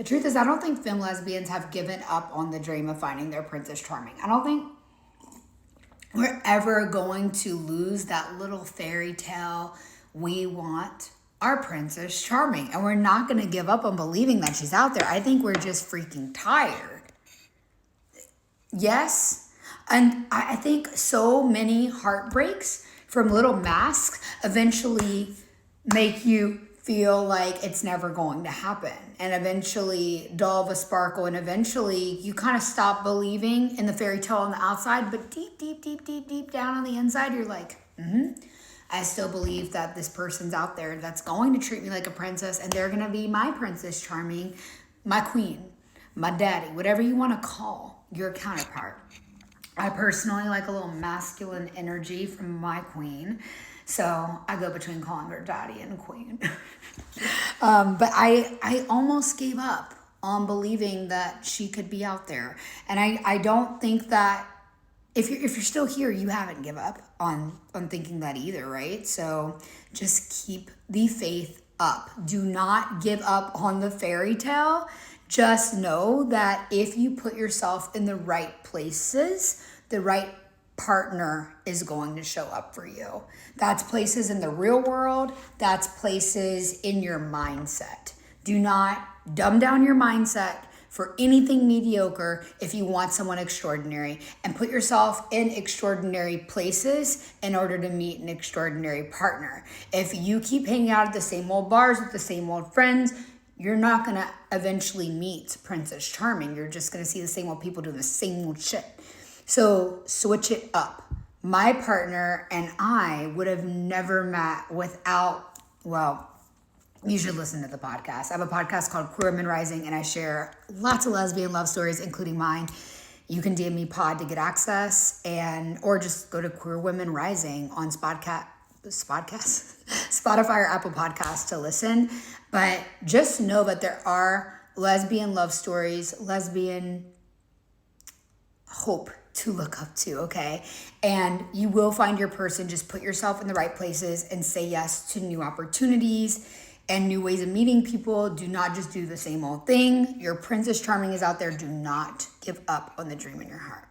The truth is, I don't think femme lesbians have given up on the dream of finding their Princess Charming. I don't think we're ever going to lose that little fairy tale. We want our Princess Charming, and we're not going to give up on believing that she's out there. I think we're just freaking tired. Yes. And I think so many heartbreaks from little masks eventually make you feel like it's never going to happen, and eventually dull the sparkle, and eventually you kind of stop believing in the fairy tale on the outside, but deep down on the inside, you're like, I still believe that this person's out there that's going to treat me like a princess, and they're going to be my Princess Charming, my queen, my daddy, whatever you want to call your counterpart. I personally like a little masculine energy from my queen. So I go between calling her daddy and queen. But I almost gave up on believing that she could be out there. And I don't think that if you're still here, you haven't given up on thinking that either, right? So just keep the faith up. Do not give up on the fairy tale. Just know that if you put yourself in the right places, the right partner is going to show up for you. That's places in the real world. That's places in your mindset. Do not dumb down your mindset for anything mediocre if you want someone extraordinary, and put yourself in extraordinary places in order to meet an extraordinary partner. If you keep hanging out at the same old bars with the same old friends, you're not going to eventually meet Princess Charming. You're just going to see the same old people doing the same old shit. So switch it up. My partner and I would have never met without, well, you should listen to the podcast. I have a podcast called Queer Women Rising, and I share lots of lesbian love stories, including mine. You can DM me pod to get access, or just go to Queer Women Rising on Spotify or Apple Podcasts to listen. But just know that there are lesbian love stories, lesbian hope to look up to, okay? And you will find your person. Just put yourself in the right places and say yes to new opportunities and new ways of meeting people. Do not just do the same old thing. Your Princess Charming is out there. Do not give up on the dream in your heart.